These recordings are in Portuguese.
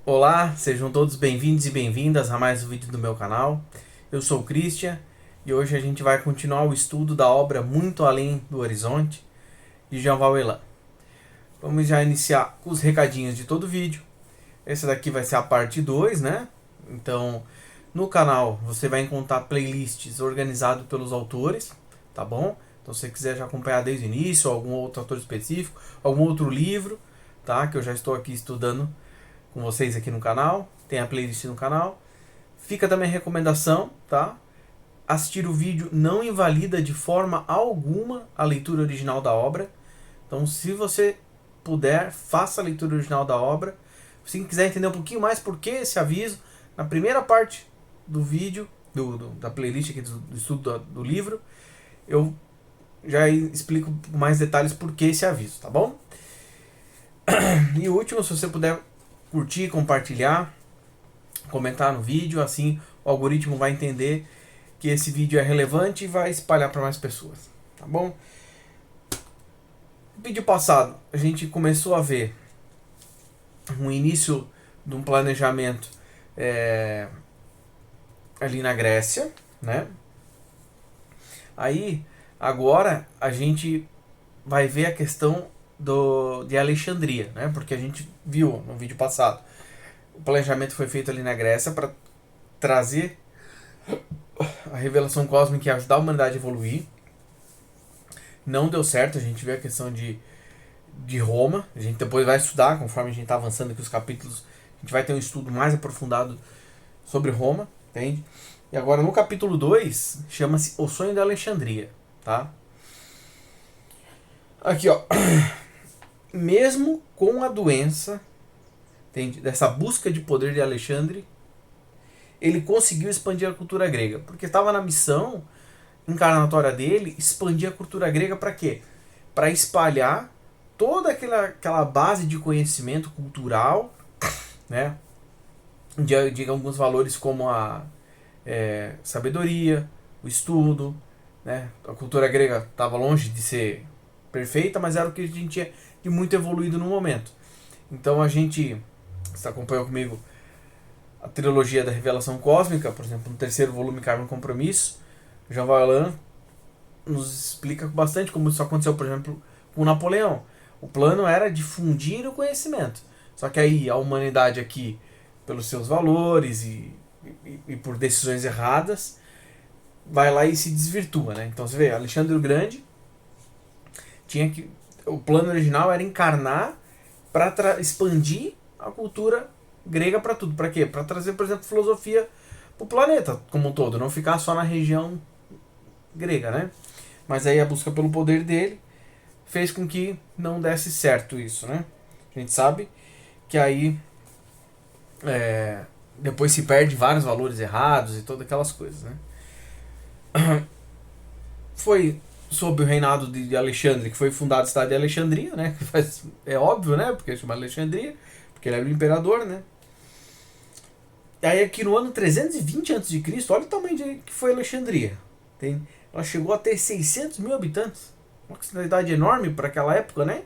Olá, sejam todos bem-vindos e bem-vindas a mais um vídeo do meu canal. Eu sou o Christian e hoje a gente vai continuar o estudo da obra Muito Além do Horizonte, de Jean Vauelan. Vamos já iniciar com os recadinhos de todo o vídeo. Essa daqui vai ser a parte 2, né? Então, no canal você vai encontrar playlists organizadas pelos autores, tá bom? Então, se você quiser já acompanhar desde o início, algum outro autor específico, algum outro livro, tá? Que eu já estou aqui estudando com vocês aqui no canal, tem a playlist no canal. Fica também a recomendação, tá? Assistir o vídeo não invalida de forma alguma a leitura original da obra. Então, se você puder, faça a leitura original da obra. Se quiser entender um pouquinho mais por que esse aviso, na primeira parte do vídeo, da playlist aqui do estudo do livro, eu já explico com mais detalhes por que esse aviso, tá bom? E o último, se você puder curtir, compartilhar, comentar no vídeo, assim o algoritmo vai entender que esse vídeo é relevante e vai espalhar para mais pessoas, tá bom? No vídeo passado a gente começou a ver um início de um planejamento ali na Grécia, né? Aí agora a gente vai ver a questão de Alexandria, né? Porque a gente viu no vídeo passado, o planejamento foi feito ali na Grécia para trazer a revelação cósmica e ajudar a humanidade a evoluir. Não deu certo, a gente vê a questão de Roma. A gente depois vai estudar, conforme a gente está avançando aqui os capítulos, a gente vai ter um estudo mais aprofundado sobre Roma, entende? E agora no capítulo 2 chama-se O Sonho de Alexandria, tá? Aqui, ó. Mesmo com a doença, entende? Dessa busca de poder de Alexandre, ele conseguiu expandir a cultura grega, porque estava na missão encarnatória dele expandir a cultura grega para quê? Para espalhar toda aquela base de conhecimento cultural, né? De alguns valores como a sabedoria, o estudo, né? A cultura grega estava longe de ser perfeita, mas era o que a gente tinha de muito evoluído no momento. Então a gente, você acompanhou comigo a trilogia da Revelação Cósmica, por exemplo, no terceiro volume, Karma e Compromisso, Jean Vauelan nos explica bastante como isso aconteceu, por exemplo, com Napoleão. O plano era difundir o conhecimento. Só que aí a humanidade aqui, pelos seus valores e por decisões erradas, vai lá e se desvirtua, né? Então você vê, Alexandre o Grande tinha que, o plano original era encarnar para expandir a cultura grega para tudo. Para quê? Para trazer, por exemplo, filosofia para o planeta como um todo, não ficar só na região grega, né? Mas aí a busca pelo poder dele fez com que não desse certo isso, né? A gente sabe que aí depois se perde vários valores errados e todas aquelas coisas, né? Foi sob o reinado de Alexandre que foi fundada a cidade de Alexandria, né? É óbvio, né? Porque chama Alexandria, porque ele era o imperador, né? E aí aqui no ano 320 a.C., olha o tamanho que foi Alexandria. Ela chegou a ter 600 mil habitantes. Uma cidade enorme para aquela época, né?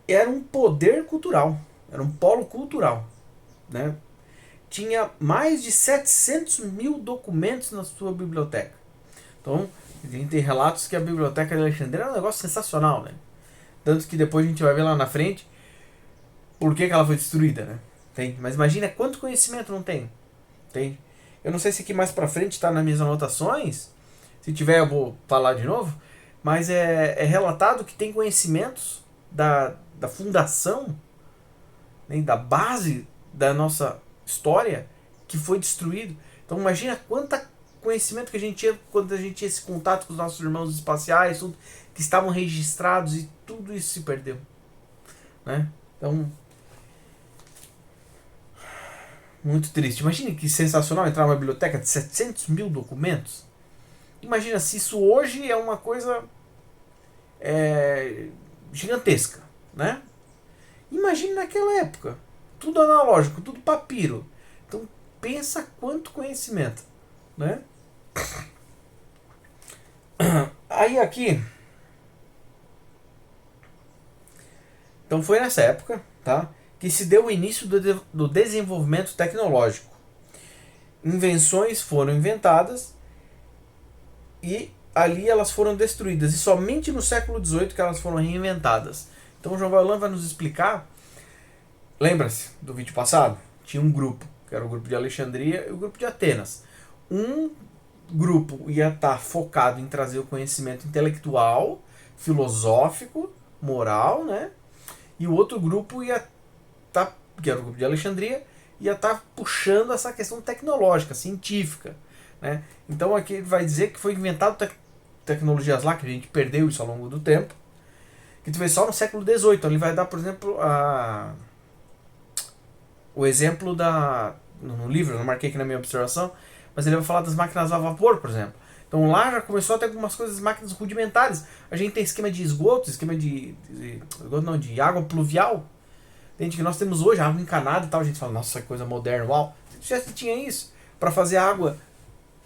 Era um poder cultural, era um polo cultural, né? Tinha mais de 700 mil documentos na sua biblioteca. Então, a gente tem relatos que a biblioteca de Alexandria era um negócio sensacional, né? Tanto que depois a gente vai ver lá na frente por que ela foi destruída, né? Tem. Mas imagina quanto conhecimento não tem. Tem. Eu não sei se aqui mais pra frente está nas minhas anotações. Se tiver, eu vou falar de novo. Mas é relatado que tem conhecimentos da fundação, né, da base da nossa história que foi destruído. Então imagina quanta conhecimento que a gente tinha quando a gente tinha esse contato com os nossos irmãos espaciais, tudo, que estavam registrados e tudo isso se perdeu, né? Então, muito triste. Imagina que sensacional entrar numa biblioteca de 700 mil documentos. Imagina se isso hoje é uma coisa gigantesca, né? Imagine naquela época. Tudo analógico, tudo papiro. Então pensa quanto conhecimento, né? Aí aqui, então foi nessa época, tá? que se deu o início do desenvolvimento tecnológico. Invenções foram inventadas e ali elas foram destruídas. E somente no século XVIII que elas foram reinventadas. Então o João Vallan vai nos explicar. Lembra-se do vídeo passado? Tinha um grupo, que era o grupo de Alexandria e o grupo de Atenas. Um grupo ia estar focado em trazer o conhecimento intelectual, filosófico, moral, né? E o outro grupo ia estar, que era o grupo de Alexandria, ia estar puxando essa questão tecnológica, científica, né? Então aqui ele vai dizer que foi inventado tecnologias lá, que a gente perdeu isso ao longo do tempo, que tu vê só no século XVIII. Então ele vai dar, por exemplo, o exemplo no livro, eu não marquei aqui na minha observação, mas ele vai falar das máquinas a vapor, por exemplo. Então lá já começou a ter algumas coisas, máquinas rudimentares. A gente tem esquema de esgoto, esquema de água pluvial. Entende? Que nós temos hoje água encanada e tal. A gente fala, nossa, que coisa moderna, uau. Já tinha isso para fazer a água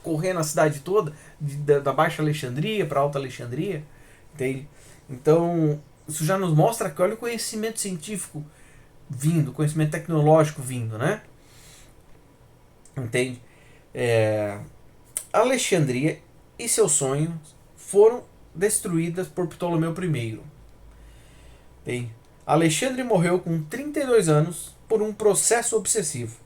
correr na cidade toda, da Baixa Alexandria para Alta Alexandria. Entende? Então, isso já nos mostra que olha o conhecimento científico vindo, conhecimento tecnológico vindo, né? Entende? Alexandria e seus sonhos foram destruídas por Ptolomeu I. Entende? Alexandre morreu com 32 anos por um processo obsessivo.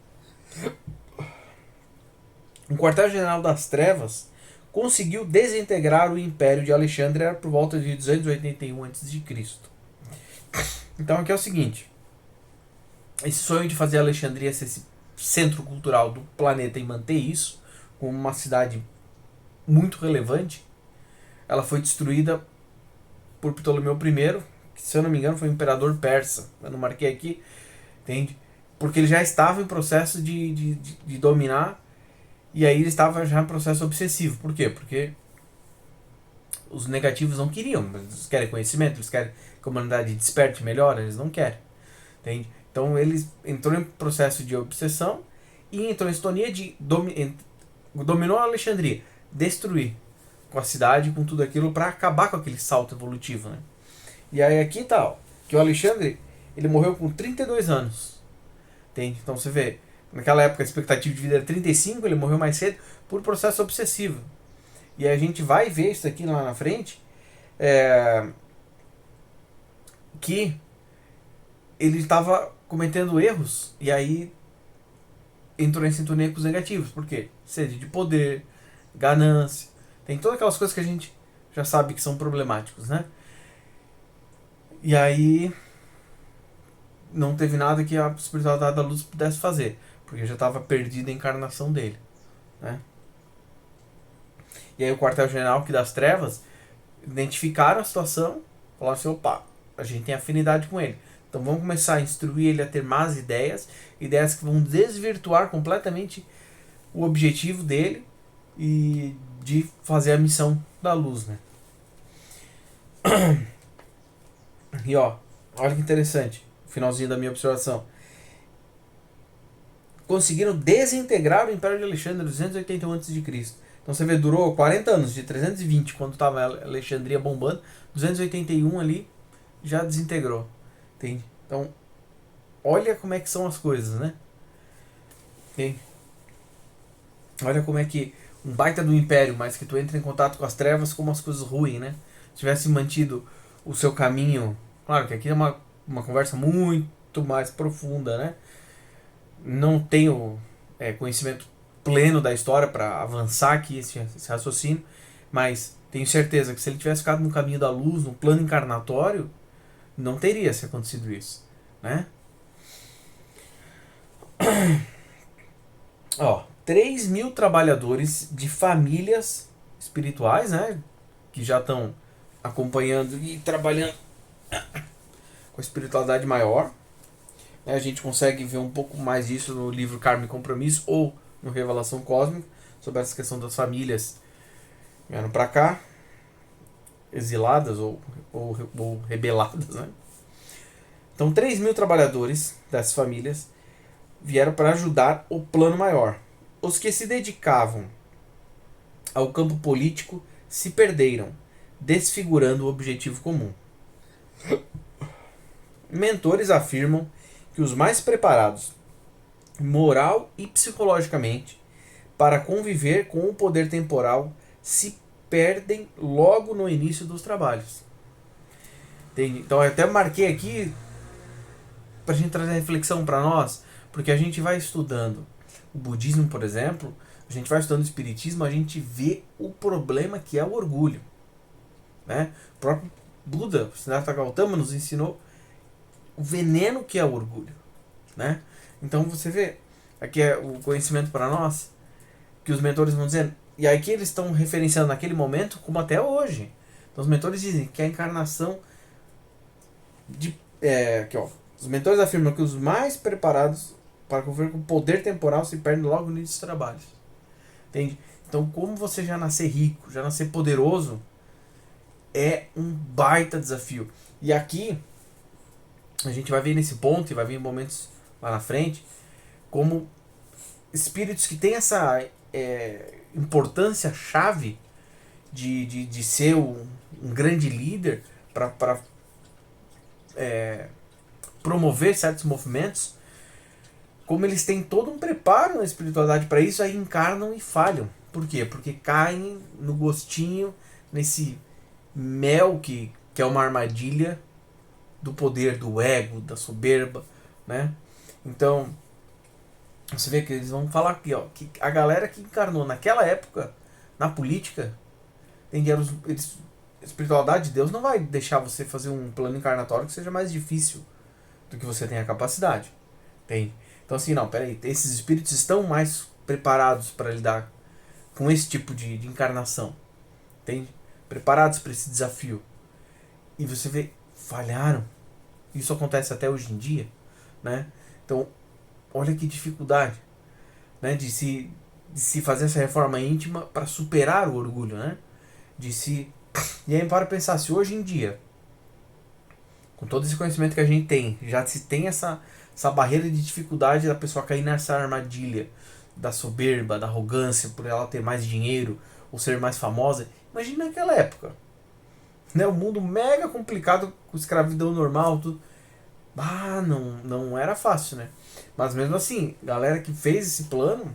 O quartel-general das Trevas conseguiu desintegrar o império de Alexandre por volta de 281 a.C. Então aqui é o seguinte. Esse sonho de fazer Alexandria ser esse centro cultural do planeta e manter isso como uma cidade muito relevante, ela foi destruída por Ptolomeu I, que, se eu não me engano, foi um imperador persa. Eu não marquei aqui, entende? Porque ele já estava em processo de dominar, e aí ele estava já em processo obsessivo. Por quê? Porque os negativos não queriam, eles querem conhecimento, eles querem que a humanidade desperte melhor, eles não querem, entende? Então ele entrou em processo de obsessão e entrou em sintonia de dominou a Alexandria, destruir com a cidade, com tudo aquilo, para acabar com aquele salto evolutivo, né? E aí aqui tá, ó, que o Alexandre, ele morreu com 32 anos. Entende? Então você vê, naquela época a expectativa de vida era 35, ele morreu mais cedo por processo obsessivo. E aí a gente vai ver isso aqui lá na frente, que ele estava cometendo erros e aí entrou em sintonia com os negativos. Por quê? Sede de poder, ganância, tem todas aquelas coisas que a gente já sabe que são problemáticos, né? E aí não teve nada que a espiritualidade da luz pudesse fazer, porque já estava perdida a encarnação dele, né? E aí o quartel-general aqui das trevas identificaram a situação, falaram assim, opa, a gente tem afinidade com ele, então vamos começar a instruir ele a ter más ideias, ideias que vão desvirtuar completamente o objetivo dele e de fazer a missão da luz, né? E ó, olha que interessante, finalzinho da minha observação. Conseguiram desintegrar o Império de Alexandre em 281 a.C. Então você vê, durou 40 anos, de 320, quando estava a Alexandria bombando, 281 ali já desintegrou. Entende? Então, olha como é que são as coisas, né? Entende? Olha como é que um baita do império, mas que tu entra em contato com as trevas, como as coisas ruins, né? Se tivesse mantido o seu caminho. Claro que aqui é uma conversa muito mais profunda, né? Não tenho conhecimento pleno da história para avançar aqui esse raciocínio, mas tenho certeza que se ele tivesse ficado no caminho da luz, no plano encarnatório, não teria se acontecido isso, né? Ó, 3.000 trabalhadores de famílias espirituais, né? Que já estão acompanhando e trabalhando com a espiritualidade maior. A gente consegue ver um pouco mais disso no livro Karma e Compromisso ou no Revelação Cósmica, sobre essa questão das famílias que vieram para cá, exiladas ou rebeladas, né? Então 3.000 trabalhadores dessas famílias vieram para ajudar o plano maior. Os que se dedicavam ao campo político se perderam, desfigurando o objetivo comum. Mentores afirmam que os mais preparados, moral e psicologicamente, para conviver com o poder temporal se perdem logo no início dos trabalhos. Entende? Então eu até marquei aqui para a gente trazer reflexão para nós, porque a gente vai estudando o budismo, por exemplo, a gente vai estudando o espiritismo, a gente vê o problema que é o orgulho. Né? O próprio Buda, Siddhartha Gautama, nos ensinou o veneno que é o orgulho. Né? Então você vê, aqui é o conhecimento para nós, que os mentores vão dizer, e aqui eles estão referenciando naquele momento como até hoje. Então os mentores dizem que a encarnação aqui, ó, os mentores afirmam que os mais preparados para conviver com o poder temporal se perdem logo no início dos trabalhos. Entende? Então, como você já nascer rico, já nascer poderoso, é um baita desafio. E aqui, a gente vai ver nesse ponto, e vai vir em momentos lá na frente, como espíritos que têm essa importância chave de ser um grande líder para promover certos movimentos, como eles têm todo um preparo na espiritualidade para isso, aí encarnam e falham. Por quê? Porque caem no gostinho, nesse mel que é uma armadilha do poder, do ego, da soberba, né? Então, você vê que eles vão falar aqui, ó, que a galera que encarnou naquela época, na política, a espiritualidade de Deus não vai deixar você fazer um plano encarnatório que seja mais difícil do que você tem a capacidade. Entende? Então assim, não, peraí, esses espíritos estão mais preparados para lidar com esse tipo de encarnação. Entende? Preparados para esse desafio. E você vê, falharam. Isso acontece até hoje em dia, né? Então, olha que dificuldade, né? De se fazer essa reforma íntima para superar o orgulho, né? E aí para pensar, se hoje em dia, com todo esse conhecimento que a gente tem, já se tem essa barreira de dificuldade da pessoa cair nessa armadilha da soberba, da arrogância, por ela ter mais dinheiro ou ser mais famosa, imagina naquela época, né? O mundo mega complicado, com escravidão normal, tudo. Não era fácil, né? Mas mesmo assim, galera que fez esse plano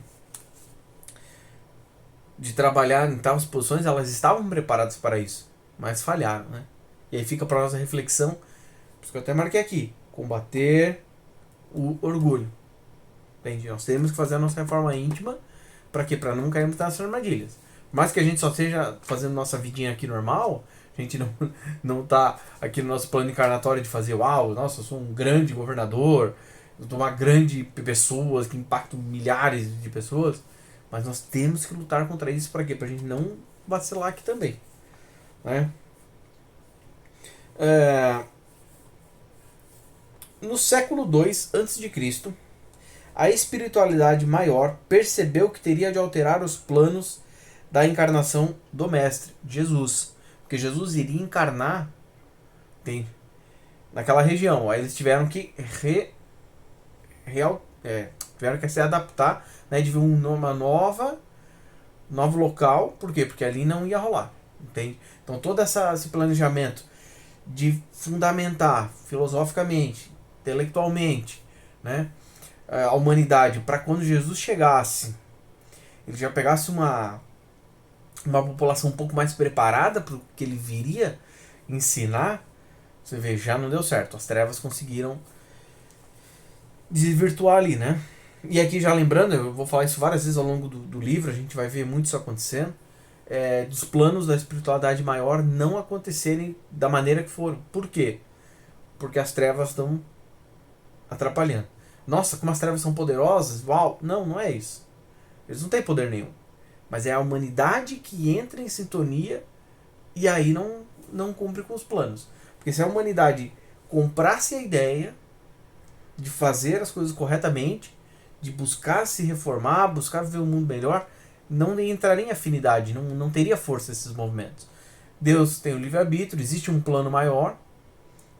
de trabalhar em tais posições, elas estavam preparadas para isso, mas falharam, né? E aí fica para nossa reflexão, por isso que eu até marquei aqui, combater o orgulho. Entende? Nós temos que fazer a nossa reforma íntima, para quê? Para não cairmos nessas armadilhas. Por mais que a gente só esteja fazendo nossa vidinha aqui normal, a gente não tá aqui no nosso plano encarnatório de fazer, uau, nossa, eu sou um grande governador, eu sou uma grande pessoa que impacta milhares de pessoas. Mas nós temos que lutar contra isso para quê? Para a gente não vacilar aqui também. Né? No século II a.C., a espiritualidade maior percebeu que teria de alterar os planos da encarnação do Mestre, Jesus. Porque Jesus iria encarnar naquela região. Aí eles tiveram que tiveram que se adaptar, né, de ver uma novo local. Por quê? Porque ali não ia rolar. Entende? Então todo esse planejamento de fundamentar filosoficamente, intelectualmente, né, a humanidade, para quando Jesus chegasse, ele já pegasse uma população um pouco mais preparada para o que ele viria ensinar. Você vê, já não deu certo. As trevas conseguiram desvirtuar ali, né? E aqui já lembrando, eu vou falar isso várias vezes ao longo do livro, a gente vai ver muito isso acontecendo, dos planos da espiritualidade maior não acontecerem da maneira que foram. Por quê? Porque as trevas estão atrapalhando. Nossa, como as trevas são poderosas, uau! Não é isso. Eles não têm poder nenhum. Mas é a humanidade que entra em sintonia e aí não cumpre com os planos. Porque se a humanidade comprasse a ideia de fazer as coisas corretamente, de buscar se reformar, buscar viver um mundo melhor, não entraria em afinidade, não teria força esses movimentos. Deus tem o livre-arbítrio, existe um plano maior,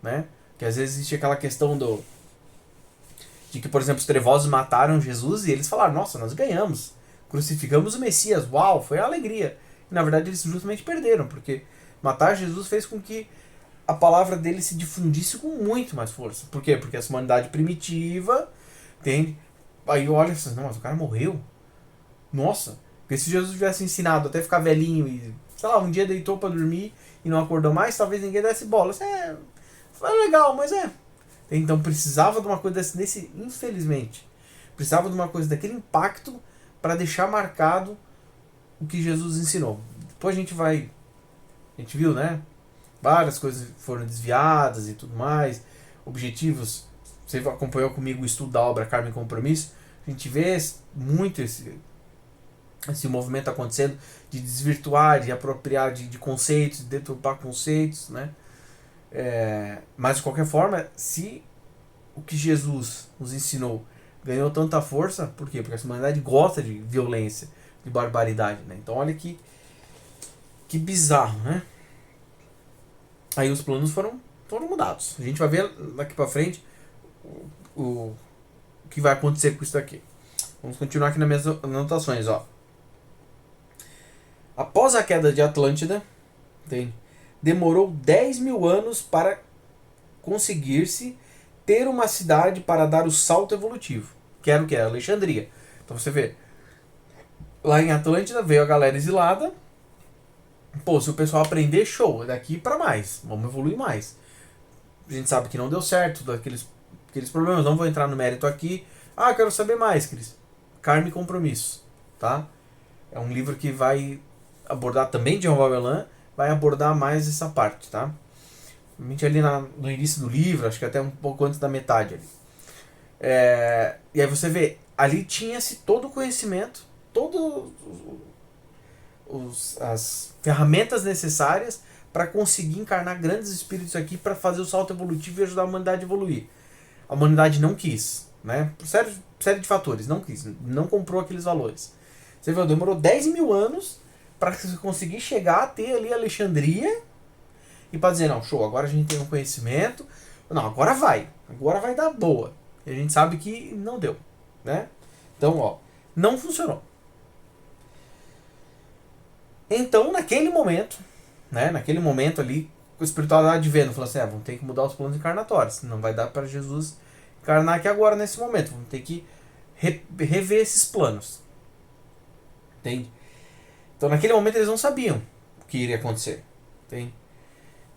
né? Que às vezes existe aquela questão de que, por exemplo, os trevosos mataram Jesus e eles falaram, nossa, nós ganhamos, crucificamos o Messias, uau, foi a alegria. E na verdade eles justamente perderam, porque matar Jesus fez com que a palavra dele se difundisse com muito mais força. Por quê? Porque essa humanidade primitiva, entende? Aí olha assim, não, mas o cara morreu? Nossa, porque se Jesus tivesse ensinado até ficar velhinho e, sei lá, um dia deitou pra dormir e não acordou mais, talvez ninguém desse bola. Foi legal, mas é. Então precisava de uma coisa desse, infelizmente, precisava de uma coisa daquele impacto para deixar marcado o que Jesus ensinou. Depois a gente viu, né? Várias coisas foram desviadas e tudo mais, objetivos. Você acompanhou comigo o estudo da obra Carme e Compromisso. A gente vê muito esse movimento acontecendo de desvirtuar, de apropriar de conceitos, de deturpar conceitos, né? Mas de qualquer forma, se o que Jesus nos ensinou ganhou tanta força, por quê? Porque a humanidade gosta de violência, de barbaridade, né? Então olha que bizarro, né? Aí os planos foram mudados. A gente vai ver daqui pra frente o que vai acontecer com isso daqui. Vamos continuar aqui nas minhas anotações, ó. Após a queda de Atlântida, demorou 10 mil anos para conseguir-se ter uma cidade para dar o salto evolutivo. Que era o que? Alexandria. Então você vê, lá em Atlântida veio a galera exilada. Pô, se o pessoal aprender, show, daqui para mais, vamos evoluir mais. A gente sabe que não deu certo, aqueles problemas, não vou entrar no mérito aqui. Ah, quero saber mais, Cris. Carme e Compromisso, tá? É um livro que vai abordar também de Jean Valjean, vai abordar mais essa parte, tá? Realmente ali no início do livro, acho que até um pouco antes da metade ali. E aí você vê, ali tinha-se todo o conhecimento, todas as ferramentas necessárias para conseguir encarnar grandes espíritos aqui para fazer o salto evolutivo e ajudar a humanidade a evoluir. A humanidade não quis, né? Por série de fatores, não quis, não comprou aqueles valores. Você viu, demorou 10 mil anos para conseguir chegar a ter ali Alexandria e para dizer, não, show, agora a gente tem um conhecimento, não, agora vai dar boa. E a gente sabe que não deu, né? Então, ó, não funcionou. Então, naquele momento ali, o espiritualidade vendo, falou assim, vamos ter que mudar os planos encarnatórios, não vai dar para Jesus encarnar aqui agora, nesse momento, vamos ter que rever esses planos. Entende? Então, naquele momento, eles não sabiam o que iria acontecer. Entende?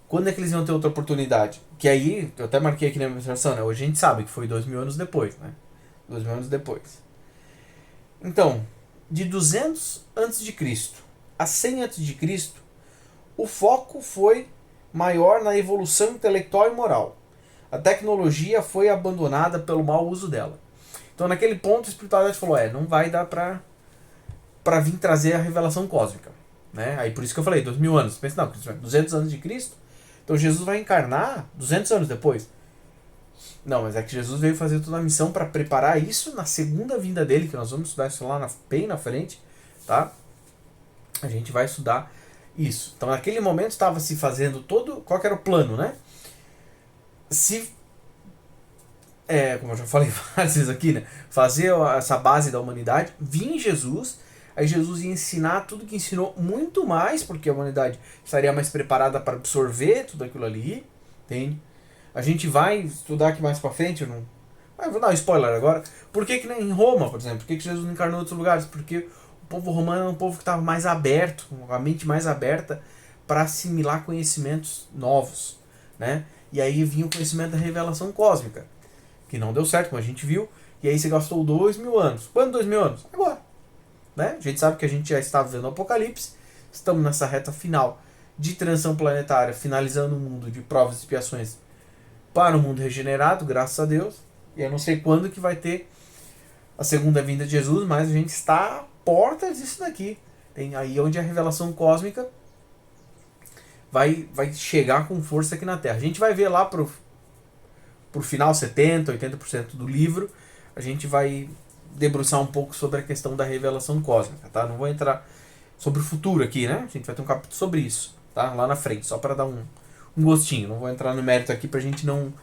Quando é que eles iam ter outra oportunidade? Que aí, eu até marquei aqui na minha ilustração, né? Hoje a gente sabe que foi 2000 anos depois, né? 2000 anos depois. Então, de 200 a.C. a 100 a.C., o foco foi maior na evolução intelectual e moral. A tecnologia foi abandonada pelo mau uso dela. Então, naquele ponto, a espiritualidade falou, não vai dar para vir trazer a revelação cósmica. Né? Aí por isso que eu falei, 2000 anos. Pensa, não, 200 anos de Cristo, então Jesus vai encarnar 200 anos depois. Não, mas é que Jesus veio fazer toda a missão para preparar isso na segunda vinda dele, que nós vamos estudar isso lá bem na frente, tá? A gente vai estudar isso. Então naquele momento estava se fazendo todo... Qual que era o plano, né? Como eu já falei várias vezes aqui, né? Fazer essa base da humanidade, vir Jesus, aí Jesus ia ensinar tudo que ensinou, muito mais, porque a humanidade estaria mais preparada para absorver tudo aquilo ali, entende? A gente vai estudar aqui mais pra frente, eu não... vou dar um spoiler agora. Por que em Roma, por exemplo? Por que Jesus não encarnou em outros lugares? Porque o povo romano é um povo que estava mais aberto, com a mente mais aberta para assimilar conhecimentos novos, né? E aí vinha o conhecimento da revelação cósmica, que não deu certo, como a gente viu, e aí você gastou 2000 anos. Quando 2000 anos? Agora. Né? A gente sabe que a gente já está vivendo o Apocalipse, estamos nessa reta final de transição planetária, finalizando o mundo de provas e expiações para o mundo regenerado, graças a Deus. E eu não sei quando que vai ter a segunda vinda de Jesus, mas a gente está à porta disso daqui. Tem aí onde a revelação cósmica vai chegar com força aqui na Terra. A gente vai ver lá pro final, 70%, 80% do livro, a gente vai debruçar um pouco sobre a questão da revelação cósmica, tá? Não vou entrar sobre o futuro aqui, né? A gente vai ter um capítulo sobre isso, tá? Lá na frente, só para dar um gostinho. Não vou entrar no mérito aqui pra gente não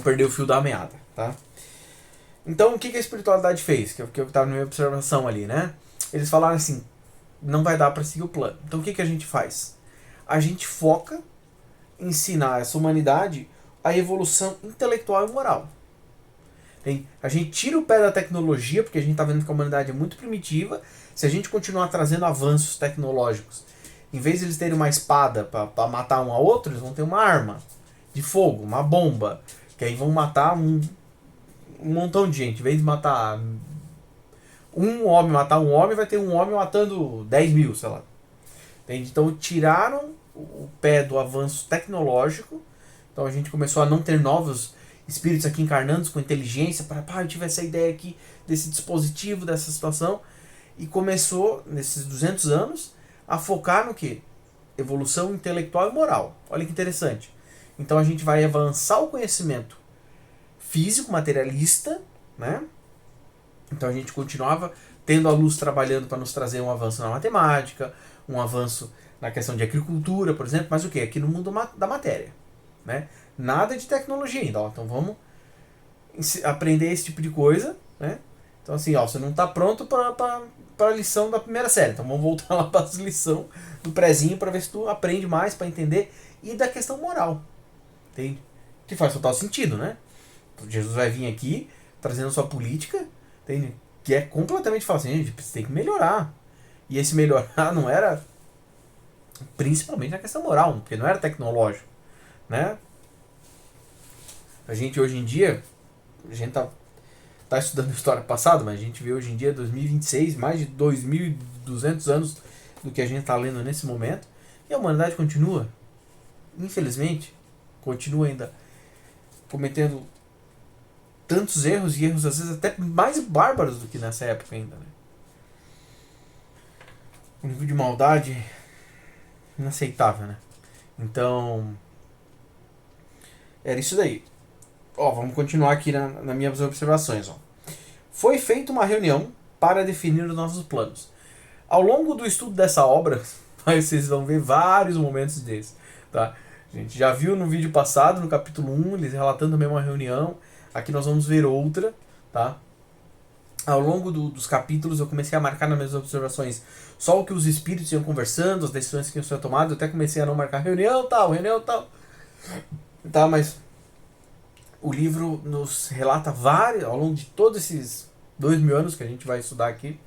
perder o fio da meada, tá? Então, o que a espiritualidade fez? Que eu estava na minha observação ali, né? Eles falaram assim, não vai dar para seguir o plano. Então, o que a gente faz? a gente foca em ensinar essa humanidade a evolução intelectual e moral. A gente tira o pé da tecnologia, porque a gente está vendo que a humanidade é muito primitiva. Se a gente continuar trazendo avanços tecnológicos, em vez de eles terem uma espada para matar um ao outro, eles vão ter uma arma de fogo, uma bomba, que aí vão matar um montão de gente. Em vez de matar um homem, matar um homem, vai ter um homem matando 10 mil, sei lá. Entende? Então tiraram o pé do avanço tecnológico. Então a gente começou a não ter novos espíritos aqui encarnando com inteligência para, eu tive essa ideia aqui desse dispositivo, dessa situação, e começou nesses 200 anos a focar no que? Evolução intelectual e moral. Olha que interessante. Então a gente vai avançar o conhecimento físico, materialista, né? Então a gente continuava tendo a luz trabalhando para nos trazer um avanço na matemática, um avanço na questão de agricultura, por exemplo, mas o que? Aqui no mundo da matéria, né? Nada de tecnologia ainda, ó. Então vamos aprender esse tipo de coisa, né? Então assim, ó, você não está pronto para a lição da primeira série, então vamos voltar lá para a lição do prezinho para ver se tu aprende mais para entender, e da questão moral, entende? Que faz total sentido, né? Jesus vai vir aqui trazendo sua política, entende? Que é completamente fácil, assim, gente, tem que melhorar. E esse melhorar não era principalmente na questão moral, porque não era tecnológico, né? A gente hoje em dia, a gente tá estudando história passada, mas a gente vê hoje em dia 2026, mais de 2.200 anos do que a gente está lendo nesse momento, e a humanidade continua, infelizmente, continua ainda cometendo tantos erros, e erros às vezes até mais bárbaros do que nessa época ainda, né? Um nível de maldade inaceitável, né? Então, era isso daí. Ó, vamos continuar aqui nas minhas observações. Ó. Foi feita uma reunião para definir os nossos planos. Ao longo do estudo dessa obra, vocês vão ver vários momentos desses. Tá? A gente já viu no vídeo passado, no capítulo 1, eles relatando também uma reunião. Aqui nós vamos ver outra. Tá? Ao longo dos capítulos eu comecei a marcar nas minhas observações só o que os espíritos iam conversando, as decisões que iam ser tomadas. Eu até comecei a não marcar reunião tal. Tá, mas o livro nos relata vários, ao longo de todos esses 2.000 anos que a gente vai estudar aqui,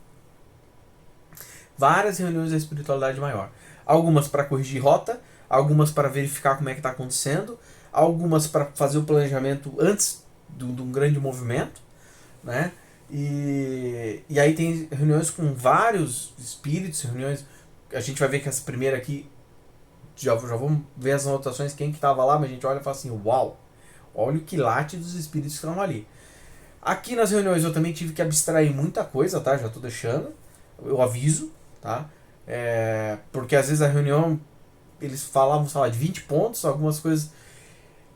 várias reuniões da espiritualidade maior. Algumas para corrigir rota, algumas para verificar como é que está acontecendo, algumas para fazer o planejamento antes de um grande movimento, né? E aí tem reuniões com vários espíritos, reuniões. A gente vai ver que essa primeira aqui, já vamos ver as anotações, quem que estava lá, mas a gente olha e fala assim, uau! Olha o quilate dos espíritos que estão ali. Aqui nas reuniões eu também tive que abstrair muita coisa, tá? Já estou deixando. Eu aviso, tá? Porque às vezes a reunião, eles falavam, sei lá, de 20 pontos, algumas coisas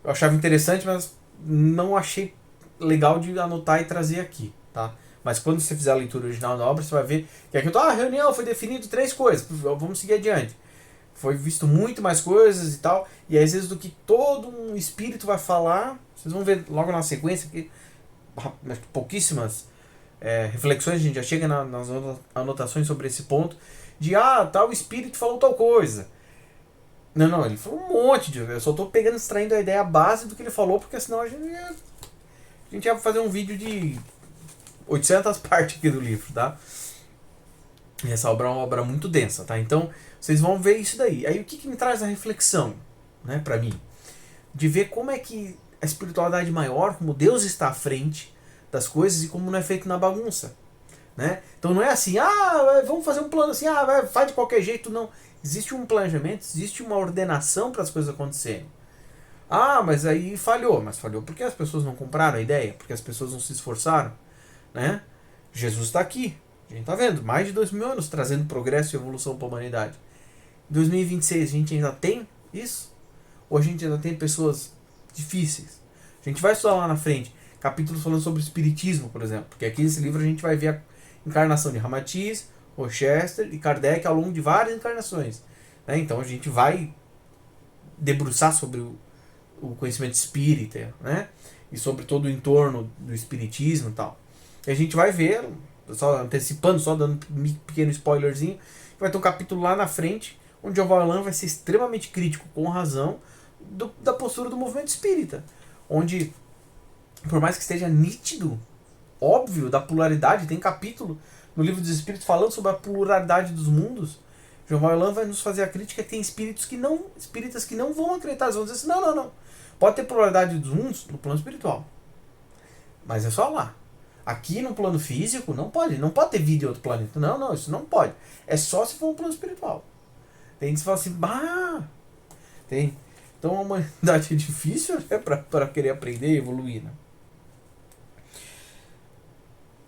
eu achava interessante, mas não achei legal de anotar e trazer aqui, tá? Mas quando você fizer a leitura original da obra, você vai ver que aqui, a reunião foi definido 3 coisas, vamos seguir adiante. Foi visto muito mais coisas e tal, e às vezes do que todo um espírito vai falar, vocês vão ver logo na sequência que pouquíssimas reflexões, a gente já chega nas anotações sobre esse ponto, de tal espírito falou tal coisa. Não, ele falou um monte de... Eu só estou extraindo a ideia base do que ele falou, porque senão a gente ia fazer um vídeo de 800 partes aqui do livro, tá? E essa obra é uma obra muito densa, tá? Então, vocês vão ver isso daí. Aí o que me traz a reflexão, né, pra mim? De ver como é que a espiritualidade maior, como Deus está à frente das coisas e como não é feito na bagunça, né? Então não é assim, vamos fazer um plano assim, faz de qualquer jeito, não. Existe um planejamento, existe uma ordenação para as coisas acontecerem. Mas aí falhou. Mas falhou porque as pessoas não compraram a ideia, porque as pessoas não se esforçaram, né? Jesus está aqui. A gente está vendo, mais de 2.000 anos trazendo progresso e evolução para a humanidade. Em 2026 a gente ainda tem isso? Ou a gente ainda tem pessoas difíceis? A gente vai estudar lá na frente capítulos falando sobre o espiritismo, por exemplo. Porque aqui nesse livro a gente vai ver a encarnação de Ramatiz, Rochester e Kardec ao longo de várias encarnações, né? Então a gente vai debruçar sobre o conhecimento espírita, né? E sobre todo o entorno do espiritismo e tal. E a gente vai ver, só antecipando, só dando um pequeno spoilerzinho, vai ter um capítulo lá na frente onde Jeová Elan vai ser extremamente crítico, com razão, da postura do movimento espírita. Onde, por mais que esteja nítido, óbvio, da pluralidade, tem capítulo no Livro dos Espíritos falando sobre a pluralidade dos mundos, Jeová Elan vai nos fazer a crítica que tem espíritas que não vão acreditar, eles vão dizer assim, não. Pode ter pluralidade dos mundos no plano espiritual. Mas é só lá. Aqui no plano físico não pode ter vida em outro planeta. Não, isso não pode. É só se for um plano espiritual. Tem que se falar assim, tem. Então a humanidade é difícil, né, para querer aprender e evoluir, né?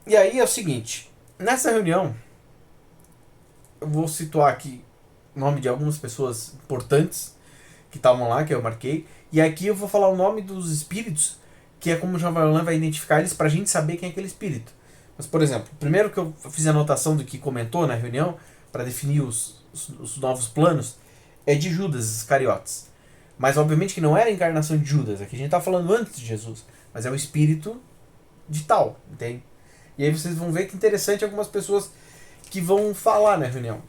E aí é o seguinte, nessa reunião, eu vou situar aqui o nome de algumas pessoas importantes que estavam lá, que eu marquei, e aqui eu vou falar o nome dos espíritos, que é como o Jeová Elan vai identificar eles pra gente saber quem é aquele espírito. Mas, por exemplo, primeiro que eu fiz a anotação do que comentou na reunião, para definir os novos planos, é de Judas Iscariotes. Mas obviamente que não era a encarnação de Judas, aqui a gente tá falando antes de Jesus, mas é o espírito de tal, entende? E aí vocês vão ver que interessante algumas pessoas que vão falar na reunião.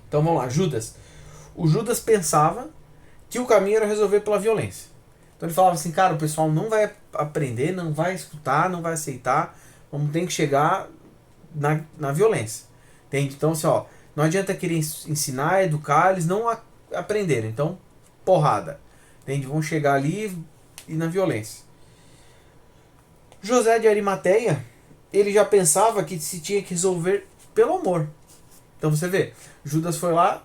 Então vamos lá, Judas. O Judas pensava que o caminho era resolver pela violência. Então ele falava assim, cara, o pessoal não vai aprender, não vai escutar, não vai aceitar, vamos ter que chegar na violência. Entende? Então assim, ó, não adianta querer ensinar, educar, eles não aprenderam. Então, porrada. Entende? Vão chegar ali e na violência. José de Arimateia, ele já pensava que se tinha que resolver pelo amor. Então você vê, Judas foi lá,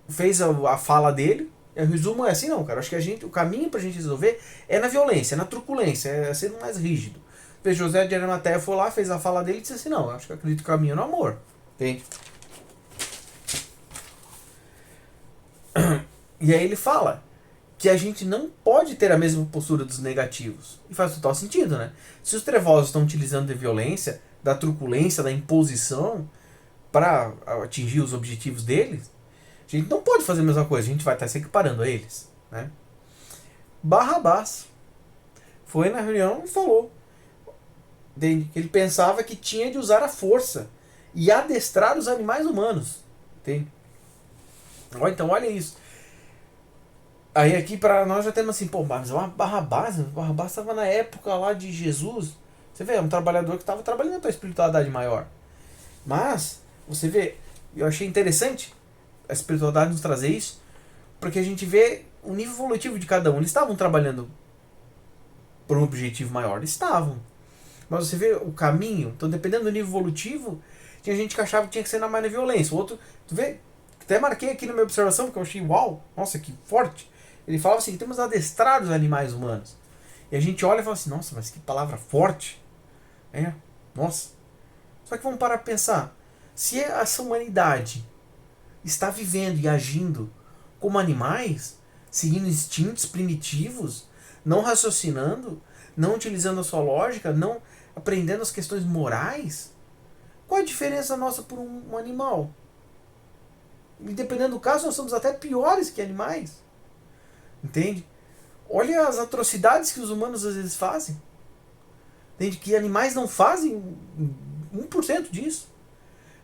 fez a fala dele, e o resumo é assim, não, cara, acho que o caminho pra gente resolver é na violência, é na truculência, é sendo mais rígido. José de Arimateia foi lá, fez a fala dele e disse assim, não, acho que acredito que o caminho é no amor. Entende? E aí ele fala que a gente não pode ter a mesma postura dos negativos. E faz total sentido, né? Se os trevosos estão utilizando da violência, da truculência, da imposição para atingir os objetivos deles, a gente não pode fazer a mesma coisa, a gente vai estar se equiparando a eles, né? Barrabás foi na reunião e falou que ele pensava que tinha de usar a força e adestrar os animais humanos. Entende? Então olha isso. Aí aqui para nós já temos assim, pô, mas Barrabás estava na época lá de Jesus. Você vê, é um trabalhador que estava trabalhando para a espiritualidade maior. Mas, você vê, eu achei interessante a espiritualidade nos trazer isso, porque a gente vê o nível evolutivo de cada um. Eles estavam trabalhando por um objetivo maior, eles estavam. Mas você vê o caminho, então dependendo do nível evolutivo, tinha gente que achava que tinha que ser mais na violência. O outro, tu vê, até marquei aqui na minha observação, porque eu achei, uau, nossa, que forte. Ele falava assim, temos adestrado os animais humanos. E a gente olha e fala assim, nossa, mas que palavra forte. É, nossa. Só que vamos parar para pensar. Se essa humanidade está vivendo e agindo como animais, seguindo instintos primitivos, não raciocinando, não utilizando a sua lógica, não aprendendo as questões morais, qual a diferença nossa por um animal? E dependendo do caso, nós somos até piores que animais. Entende? Olha as atrocidades que os humanos às vezes fazem. Entende? Que animais não fazem 1% disso.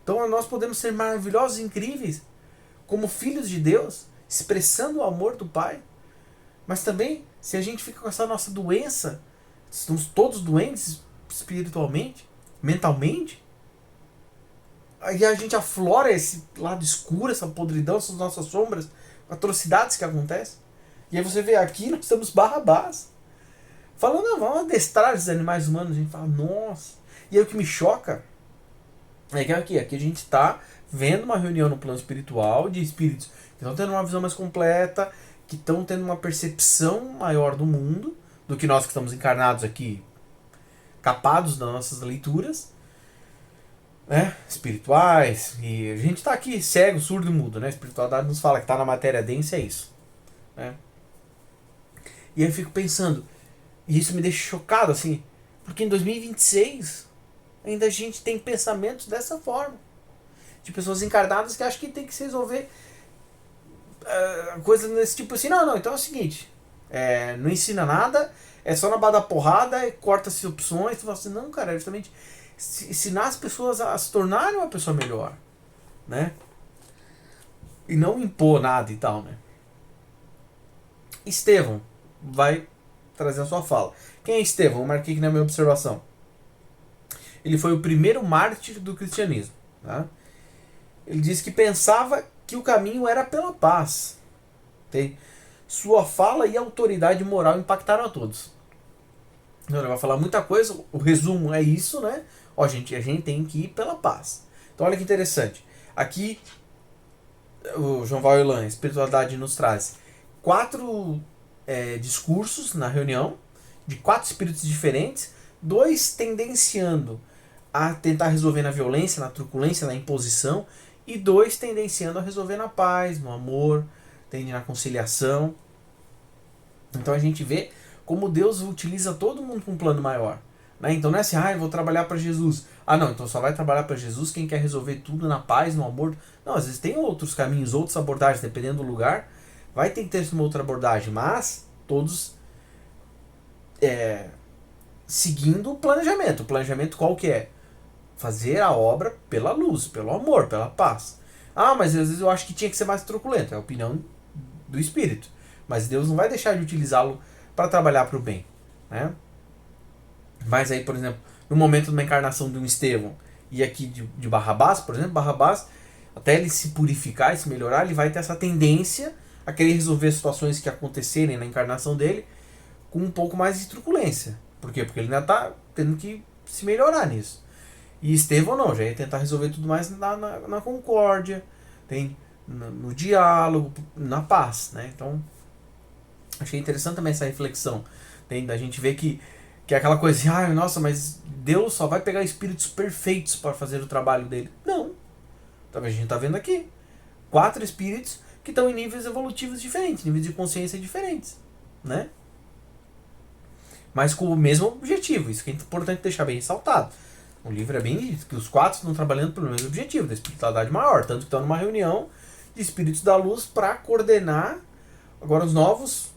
Então nós podemos ser maravilhosos e incríveis como filhos de Deus, expressando o amor do Pai. Mas também, se a gente fica com essa nossa doença, estamos todos doentes espiritualmente, mentalmente, aí a gente aflora esse lado escuro, essa podridão, essas nossas sombras, atrocidades que acontecem. E aí você vê aqui, nós estamos Barrabás. Falando, não, vamos adestrar esses animais humanos. A gente fala, nossa. E aí o que me choca é que aqui a gente está vendo uma reunião no plano espiritual de espíritos que estão tendo uma visão mais completa, que estão tendo uma percepção maior do mundo, do que nós que estamos encarnados aqui, capados das nossas leituras, né, espirituais. E a gente está aqui cego, surdo e mudo, né? A espiritualidade nos fala que está na matéria densa, é isso, né? E aí eu fico pensando, e isso me deixa chocado, assim, porque em 2026 ainda a gente tem pensamentos dessa forma. De pessoas encarnadas que acham que tem que se resolver coisas desse tipo assim. Não, então é o seguinte, não ensina nada, é só na base da porrada, corta-se opções. Tu fala assim, não, cara, é justamente ensinar as pessoas a se tornarem uma pessoa melhor, né? e não impor nada e tal, né? Estevão vai trazer a sua fala. Quem é Estevão? Eu marquei aqui na minha observação. Ele foi o primeiro mártir do cristianismo. Tá? Ele disse que pensava que o caminho era pela paz. Okay? Sua fala e autoridade moral impactaram a todos. Então, ele vai falar muita coisa, o resumo é isso, né? Ó, gente, a gente tem que ir pela paz. Então, olha que interessante. Aqui, o João Vaillant, Espiritualidade, nos traz 4 discursos na reunião, de 4 espíritos diferentes, 2 tendenciando a tentar resolver na violência, na truculência, na imposição, e 2 tendenciando a resolver na paz, no amor, na conciliação. Então a gente vê como Deus utiliza todo mundo com um plano maior. Né? Então não é assim, eu vou trabalhar para Jesus. Ah, não, então só vai trabalhar para Jesus quem quer resolver tudo na paz, no amor. Não, às vezes tem outros caminhos, outras abordagens, dependendo do lugar. Vai ter que ter uma outra abordagem, mas todos seguindo o planejamento. O planejamento qual que é? Fazer a obra pela luz, pelo amor, pela paz. Ah, mas às vezes eu acho que tinha que ser mais truculento. É a opinião do Espírito. Mas Deus não vai deixar de utilizá-lo para trabalhar para o bem. Né? Mas aí, por exemplo, no momento de uma encarnação de um Estevão e aqui de Barrabás, por exemplo, Barrabás, até ele se purificar e se melhorar, ele vai ter essa tendência a querer resolver situações que acontecerem na encarnação dele com um pouco mais de truculência. Por quê? Porque ele ainda está tendo que se melhorar nisso. E Estevão não, já ia tentar resolver tudo mais na concórdia, no diálogo, na paz. Né? Então, achei interessante também essa reflexão. Da gente ver que é aquela coisa assim, nossa, mas Deus só vai pegar espíritos perfeitos para fazer o trabalho dele. Não. Talvez a gente está vendo aqui 4 espíritos que estão em níveis evolutivos diferentes, níveis de consciência diferentes. Né? Mas com o mesmo objetivo. Isso que é importante deixar bem ressaltado. O livro é bem isso, que os 4 estão trabalhando pelo mesmo objetivo, da espiritualidade maior. Tanto que estão numa reunião de espíritos da luz para coordenar agora os novos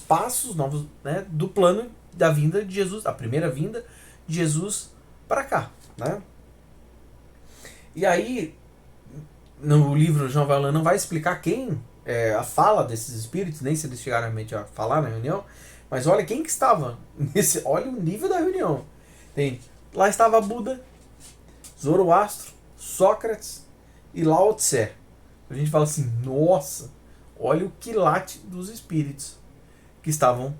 passos, né, do plano da vinda de Jesus, a primeira vinda de Jesus para cá. Né? E aí, no livro, João Vaillant não vai explicar quem a fala desses espíritos, nem se eles chegaram realmente a falar na reunião, mas olha quem que estava nesse, olha o nível da reunião. Lá estava Buda, Zoroastro, Sócrates e Lao Tse. A gente fala assim, nossa, olha o quilate dos espíritos que estavam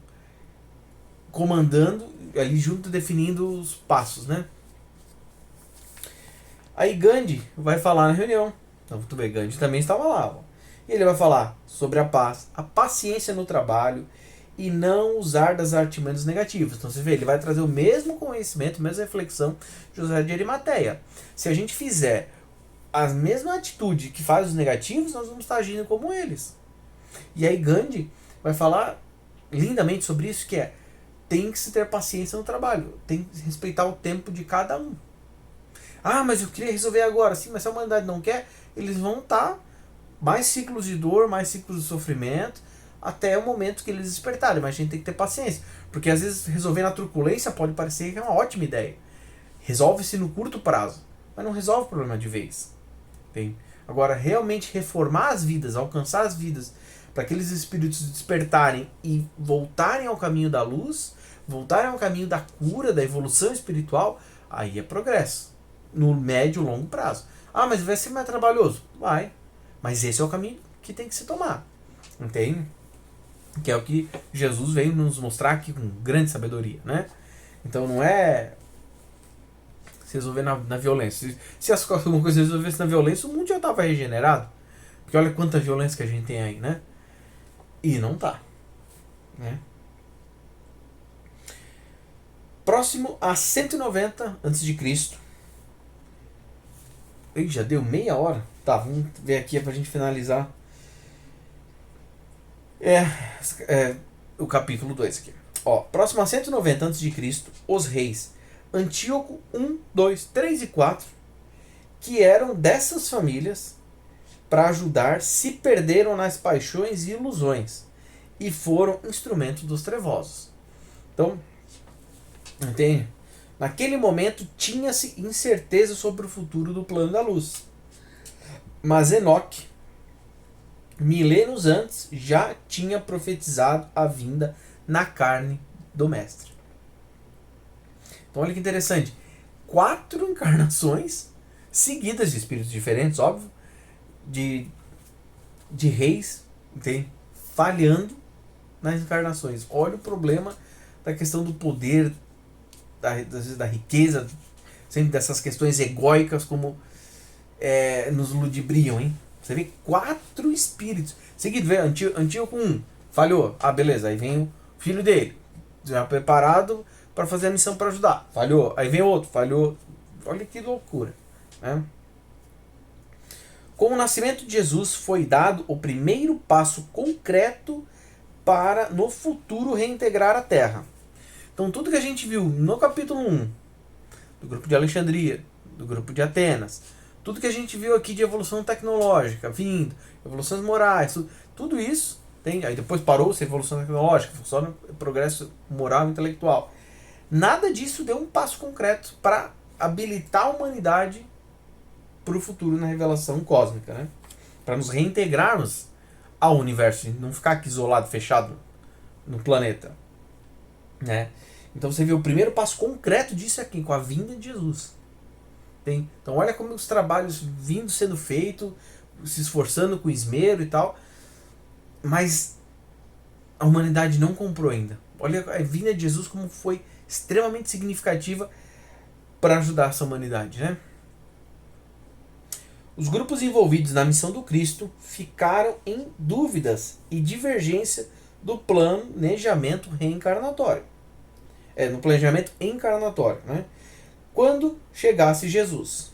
comandando ali junto, definindo os passos, né? Aí Gandhi vai falar na reunião. Então, muito bem, Gandhi também estava lá. Ó. E ele vai falar sobre a paz, a paciência no trabalho e não usar das artimanhas negativas. Então você vê, ele vai trazer o mesmo conhecimento, a mesma reflexão de José de Arimateia. Se a gente fizer a mesma atitude que faz os negativos, nós vamos estar agindo como eles. E aí Gandhi vai falar lindamente sobre isso, que tem que se ter paciência no trabalho, tem que respeitar o tempo de cada um. Ah, mas eu queria resolver agora. Sim, mas se a humanidade não quer, eles vão estar mais ciclos de dor, mais ciclos de sofrimento, até o momento que eles despertarem. Mas a gente tem que ter paciência. Porque às vezes resolver na truculência pode parecer que é uma ótima ideia. Resolve-se no curto prazo, mas não resolve o problema de vez. Agora, realmente reformar as vidas, alcançar as vidas, para aqueles espíritos despertarem e voltarem ao caminho da luz, voltarem ao caminho da cura, da evolução espiritual, aí é progresso. No médio e longo prazo. Ah, mas vai ser mais trabalhoso? Vai. Mas esse é o caminho que tem que se tomar. Entende? Que é o que Jesus veio nos mostrar aqui com grande sabedoria, né? Então não é se resolver na violência. Se alguma coisa resolvesse na violência, o mundo já estava regenerado. Porque olha quanta violência que a gente tem aí, né? E não tá. Né? Próximo a 190 a.C. Ih, já deu meia hora? Tá, vamos ver aqui pra gente finalizar. O capítulo 2 aqui. Ó, próximo a 190 a.C., os reis Antíoco I, II, III e IV, que eram dessas famílias, para ajudar, se perderam nas paixões e ilusões e foram instrumentos dos trevosos. Então, entende? Naquele momento tinha-se incerteza sobre o futuro do plano da luz. Mas Enoque milênios antes, já tinha profetizado a vinda na carne do Mestre. Então olha que interessante. 4 encarnações seguidas de espíritos diferentes, óbvio, de reis, entende? Falhando nas encarnações. Olha o problema da questão do poder, da riqueza, sempre dessas questões egóicas como nos ludibriam, hein? Você vê 4 espíritos. Seguido, vê Antíoco 1, falhou. Ah, beleza. Aí vem o filho dele, já preparado para fazer a missão para ajudar. Falhou. Aí vem outro, falhou. Olha que loucura, né? Com o nascimento de Jesus foi dado o primeiro passo concreto para no futuro reintegrar a Terra. Então tudo que a gente viu no capítulo 1, do grupo de Alexandria, do grupo de Atenas, tudo que a gente viu aqui de evolução tecnológica, vindo, evoluções morais, tudo isso tem. Aí depois parou-se a evolução tecnológica, só no progresso moral e intelectual. Nada disso deu um passo concreto para habilitar a humanidade para o futuro na revelação cósmica, né? Para nos reintegrarmos ao universo, não ficar aqui isolado, fechado no planeta, né? Então você vê o primeiro passo concreto disso aqui, com a vinda de Jesus. Então olha como os trabalhos vindo sendo feitos, se esforçando com esmero e tal, mas a humanidade não comprou ainda. Olha a vinda de Jesus como foi extremamente significativa para ajudar essa humanidade, né? Os grupos envolvidos na missão do Cristo ficaram em dúvidas e divergência do planejamento reencarnatório. No planejamento encarnatório, né? Quando chegasse Jesus.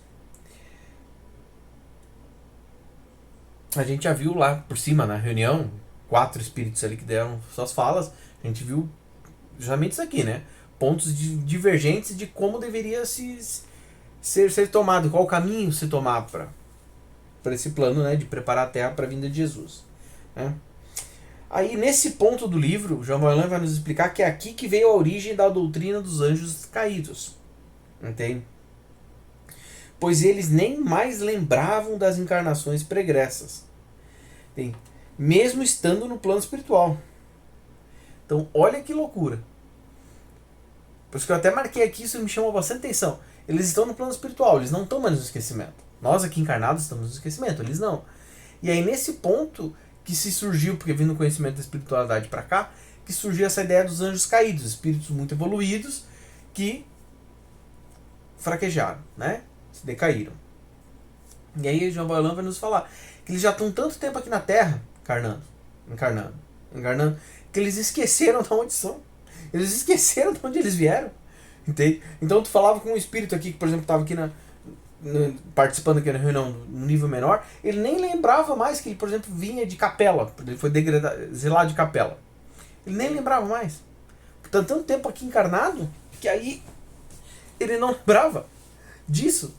A gente já viu lá por cima na reunião, 4 espíritos ali que deram suas falas, a gente viu justamente isso aqui, né? Pontos divergentes de como deveria ser tomado, qual caminho se tomar para esse plano, né, de preparar a Terra para a vinda de Jesus, né? Aí nesse ponto do livro, Jean Valjean vai nos explicar que é aqui que veio a origem da doutrina dos anjos caídos, entende? Pois eles nem mais lembravam das encarnações pregressas, entende? Mesmo estando no plano espiritual. Então olha que loucura. Por isso que eu até marquei aqui, isso me chamou bastante atenção. Eles estão no plano espiritual, eles não estão mais no esquecimento. Nós aqui encarnados estamos no esquecimento, eles não. E aí nesse ponto que se surgiu, porque vindo o conhecimento da espiritualidade para cá, que surgiu essa ideia dos anjos caídos, espíritos muito evoluídos que fraquejaram, né? Se decaíram. E aí Jean Valjean vai nos falar que eles já estão tanto tempo aqui na Terra, encarnando, que eles esqueceram de onde são. Eles esqueceram de onde eles vieram. Entende? Então tu falava com um espírito aqui, que por exemplo estava aqui participando aqui na reunião no nível menor, ele nem lembrava mais que ele, por exemplo, vinha de capela, ele foi exilado de capela. Ele nem lembrava mais. Portanto, tanto tempo aqui encarnado, que aí ele não lembrava disso.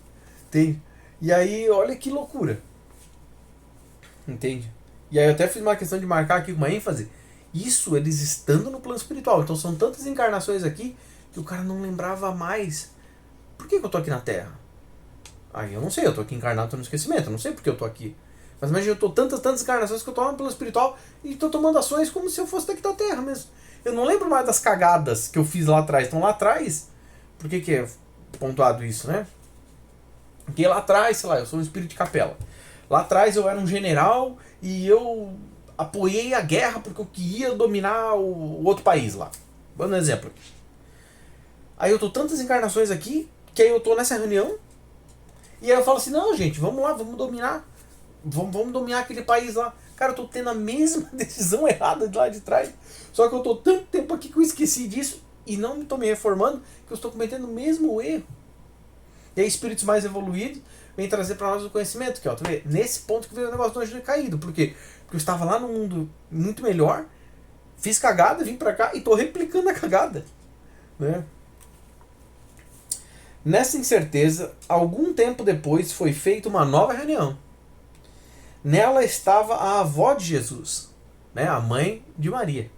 Entende? E aí, olha que loucura. Entende? E aí eu até fiz uma questão de marcar aqui com uma ênfase. Isso, eles estando no plano espiritual. Então são tantas encarnações aqui que o cara não lembrava mais. Por que eu tô aqui na Terra? Aí eu não sei, eu tô aqui encarnado, tô no esquecimento, eu não sei porque eu tô aqui. Mas imagina, eu tô tantas encarnações que eu tô no plano espiritual e tô tomando ações como se eu fosse daqui da Terra mesmo. Eu não lembro mais das cagadas que eu fiz lá atrás. Então lá atrás, por que é pontuado isso, né? Porque lá atrás, sei lá, eu sou um espírito de capela. Lá atrás eu era um general e eu apoiei a guerra porque eu queria dominar o outro país lá. Dando um exemplo aqui. Aí eu tô tantas encarnações aqui, que aí eu tô nessa reunião, e aí eu falo assim, não gente, vamos lá, vamos dominar. Vamos dominar aquele país lá. Cara, eu tô tendo a mesma decisão errada de lá de trás. Só que eu tô tanto tempo aqui que eu esqueci disso e não me tô me reformando, que eu estou cometendo o mesmo erro. E aí espíritos mais evoluídos vêm trazer para nós o conhecimento, que ó, tu vê, nesse ponto que veio o negócio do anjo caído. Por quê? Porque eu estava lá num mundo muito melhor, fiz cagada, vim para cá e tô replicando a cagada, né? Nessa incerteza, algum tempo depois foi feita uma nova reunião. Nela estava a avó de Jesus, né, a mãe de Maria.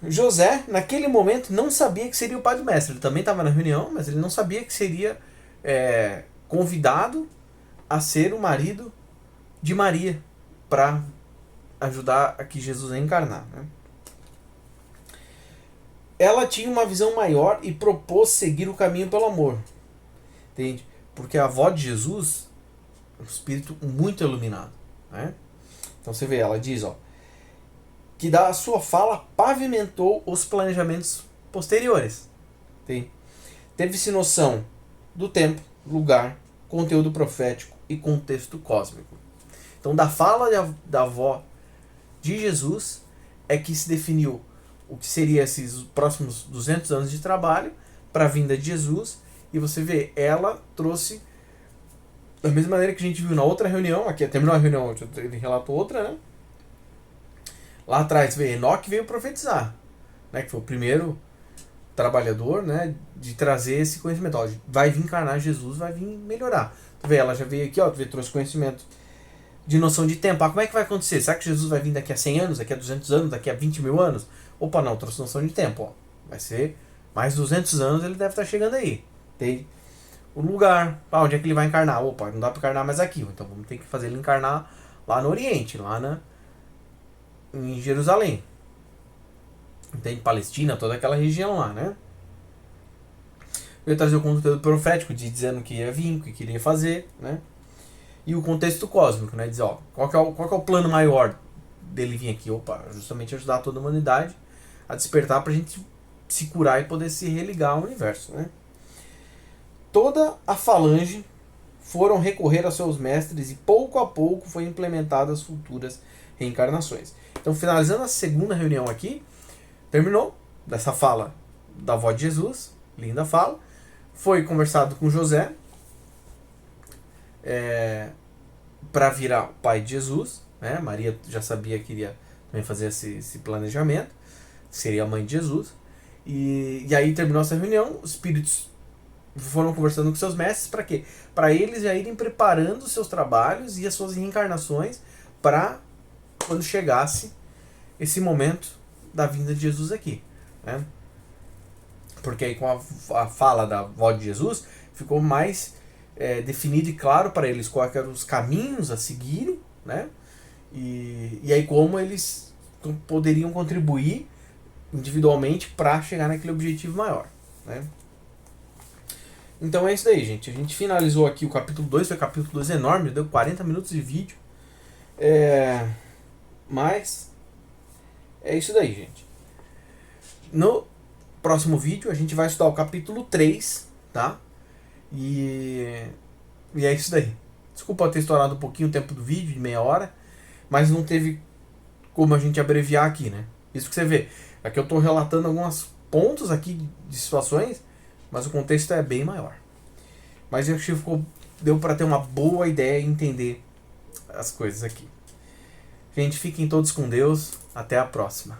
José, naquele momento, não sabia que seria o pai do mestre. Ele também estava na reunião, mas ele não sabia que seria convidado a ser o marido de Maria para ajudar a que Jesus a encarnar, né? Ela tinha uma visão maior e propôs seguir o caminho pelo amor, entende? Porque a avó de Jesus é um espírito muito iluminado, né? Então você vê, ela diz, ó, que da sua fala pavimentou os planejamentos posteriores, entende? Teve-se noção do tempo, lugar, conteúdo profético e contexto cósmico. Então, da fala da avó de Jesus é que se definiu o que seria esses próximos 200 anos de trabalho para a vinda de Jesus. E você vê, ela trouxe, da mesma maneira que a gente viu na outra reunião, aqui terminou a reunião, ele relatou outra, né? Lá atrás, vê, Enoque veio profetizar, né? Que foi o primeiro trabalhador, né? De trazer esse conhecimento. Ó, vai vir encarnar Jesus, vai vir melhorar. Tu vê, ela já veio aqui, ó, tu vê, trouxe conhecimento de noção de tempo. Ah, como é que vai acontecer? Será que Jesus vai vir daqui a 100 anos, daqui a 200 anos, daqui a 20 mil anos? Opa, não, trouxe noção de tempo. Ó. Vai ser mais 200 anos, ele deve estar chegando aí. Entende? O lugar, onde é que ele vai encarnar? Opa, não dá para encarnar mais aqui. Então vamos ter que fazer ele encarnar lá no Oriente, lá em Jerusalém. Entende? Palestina, toda aquela região lá, né? Eu ia trazer o conteúdo profético, dizendo que ia vir, o que queria fazer, né? E o contexto cósmico, né? Dizer, ó, qual que é o plano maior dele vir aqui? Opa, justamente ajudar toda a humanidade a despertar pra gente se curar e poder se religar ao universo, né? Toda a falange foram recorrer aos seus mestres e pouco a pouco foi implementadas as futuras reencarnações. Então, finalizando a segunda reunião aqui, terminou dessa fala da avó de Jesus, linda fala, foi conversado com José, para virar o pai de Jesus, né? Maria já sabia que iria também fazer esse planejamento, seria a mãe de Jesus, e aí terminou essa reunião, os espíritos foram conversando com seus mestres, para quê? Para eles já irem preparando os seus trabalhos e as suas reencarnações para quando chegasse esse momento da vinda de Jesus aqui, né? Porque aí com a fala da avó de Jesus ficou mais definido e claro para eles quais eram os caminhos a seguirem, né? E aí como eles poderiam contribuir individualmente para chegar naquele objetivo maior, né? Então é isso daí, gente. A gente finalizou aqui o capítulo 2, foi o capítulo 2 enorme, deu 40 minutos de vídeo. Mas é isso daí, gente. No próximo vídeo a gente vai estudar o capítulo 3, tá? E é isso daí. Desculpa ter estourado um pouquinho o tempo do vídeo, de meia hora, mas não teve como a gente abreviar aqui, né? Isso que você vê. Aqui eu estou relatando alguns pontos aqui de situações, mas o contexto é bem maior. Mas eu acho que deu para ter uma boa ideia e entender as coisas aqui. Gente, fiquem todos com Deus. Até a próxima.